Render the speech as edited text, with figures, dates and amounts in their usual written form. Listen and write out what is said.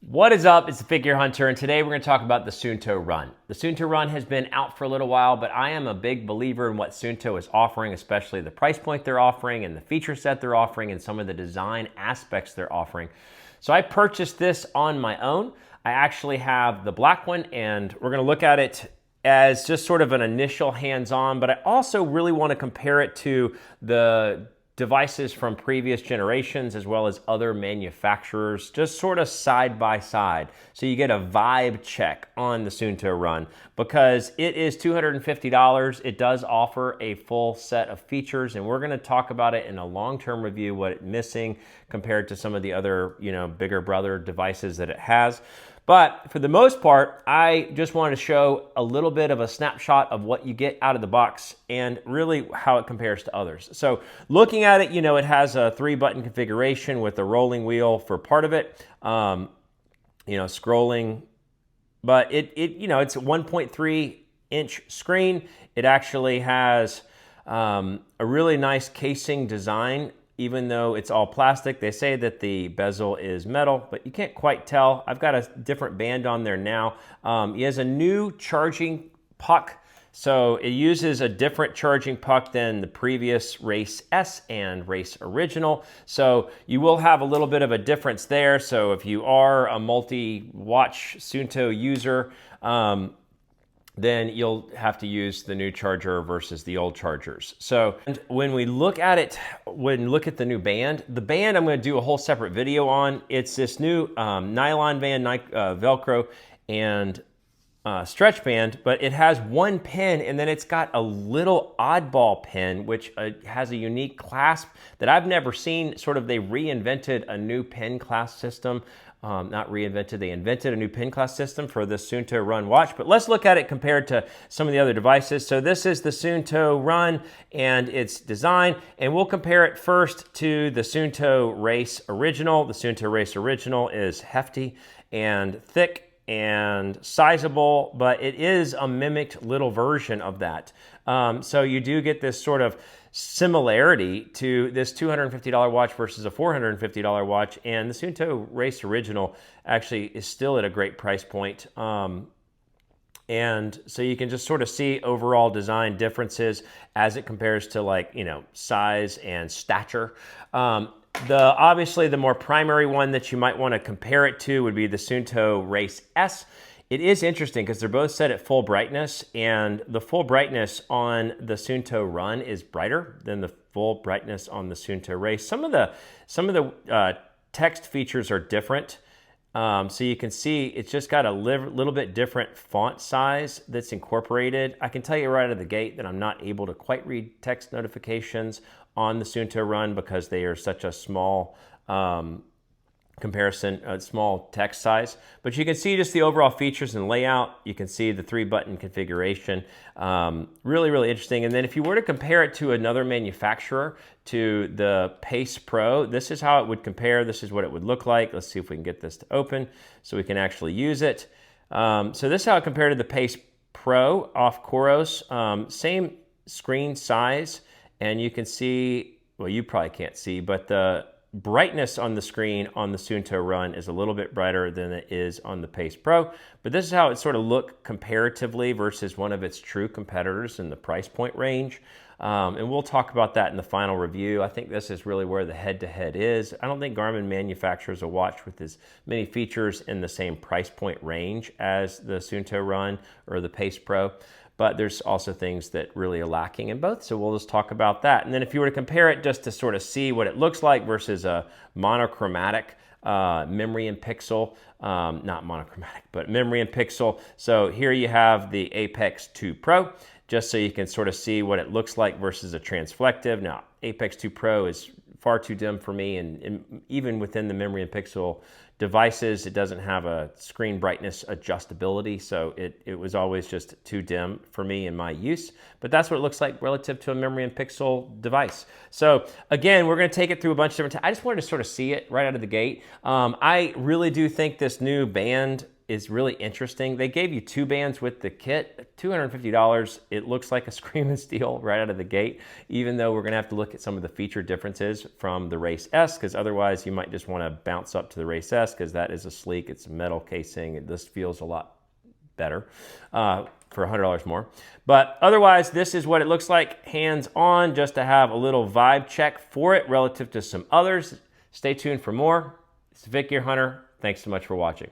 What is up? It's the Figure Hunter, and today we're going to talk about the Suunto Run. The Suunto Run has been out for a little while, but I am a big believer in what Suunto is offering, especially the price point they're offering and the feature set they're offering and some of the design aspects they're offering. So I purchased this on my own. I actually have the black one, and we're going to look at it as just sort of an initial hands-on, but I also really want to compare it to the devices from previous generations as well as other manufacturers, just sort of side by side. So you get a vibe check on the Suunto Run because it is $250. It does offer a full set of features, and we're going to talk about it in a long-term review, what it's missing compared to some of the other, bigger brother devices that it has. But for the most part, I just wanted to show a little bit of a snapshot of what you get out of the box and really how it compares to others. So looking at it, it has a 3-button configuration with a rolling wheel for part of it, scrolling. But it's a 1.3 inch screen. It actually has a really nice casing design. Even though it's all plastic, they say that the bezel is metal, but you can't quite tell. I've got a different band on there now. It has a new charging puck, so it uses a different charging puck than the previous Race S and Race Original. So you will have a little bit of a difference there. So if you are a multi-watch Suunto user, then you'll have to use the new charger versus the old chargers. So when we look at it, look at the new band, I'm going to do a whole separate video on. It's this new nylon band, Velcro, and stretch band, but it has one pin, and then it's got a little oddball pin, which has a unique clasp that I've never seen. Sort of, they reinvented a new pin clasp system. Not reinvented, they invented a new pin clasp system for the Suunto Run watch. But let's look at it compared to some of the other devices. So this is the Suunto Run and its design, and we'll compare it first to the Suunto Race Original. The Suunto Race Original is hefty and thick and sizable, but it is a mimicked little version of that. So you do get this sort of similarity to this $250 watch versus a $450 watch, and the Suunto Race Original actually is still at a great price point. And so you can just sort of see overall design differences as it compares to size and stature. Obviously the more primary one that you might want to compare it to would be the Suunto Race S. It is interesting because they're both set at full brightness, and the full brightness on the Suunto Run is brighter than the full brightness on the Suunto Race. Some of the text features are different. So you can see it's just got a little bit different font size that's incorporated. I can tell you right out of the gate that I'm not able to quite read text notifications on the Suunto Run because they are such a small comparison, small text size. But you can see just the overall features and layout. You can see the 3-button configuration. Really, really interesting. And then if you were to compare it to another manufacturer, to the Pace Pro, this is how it would compare. This is what it would look like. Let's see if we can get this to open so we can actually use it. So this is how it compared to the Pace Pro off Coros. Same screen size, and you can see, well, you probably can't see, but the brightness on the screen on the Suunto Run is a little bit brighter than it is on the Pace Pro, but this is how it sort of looked comparatively versus one of its true competitors in the price point range. And we'll talk about that in the final review. I think this is really where the head-to-head is. I don't think Garmin manufactures a watch with as many features in the same price point range as the Suunto Run or the Pace Pro. But there's also things that really are lacking in both, so we'll just talk about that. And then if you were to compare it just to sort of see what it looks like versus a monochromatic memory and pixel, not monochromatic, but memory and pixel. So here you have the Apex 2 Pro, just so you can sort of see what it looks like versus a transflective. Now, Apex 2 Pro is far too dim for me, and even within the memory and pixel devices, it doesn't have a screen brightness adjustability, so it was always just too dim for me in my use. But that's what it looks like relative to a memory and pixel device. So again, we're going to take it through a bunch of different I just wanted to sort of see it right out of the gate. I really do think this new band is really interesting. They gave you 2 bands with the kit, $250. It looks like a screaming steal right out of the gate, even though we're gonna have to look at some of the feature differences from the Race S, because otherwise you might just wanna bounce up to the Race S, because that is a sleek, it's a metal casing, this feels a lot better for $100 more. But otherwise, this is what it looks like hands-on, just to have a little vibe check for it relative to some others. Stay tuned for more. It's Vic Gear Hunter. Thanks so much for watching.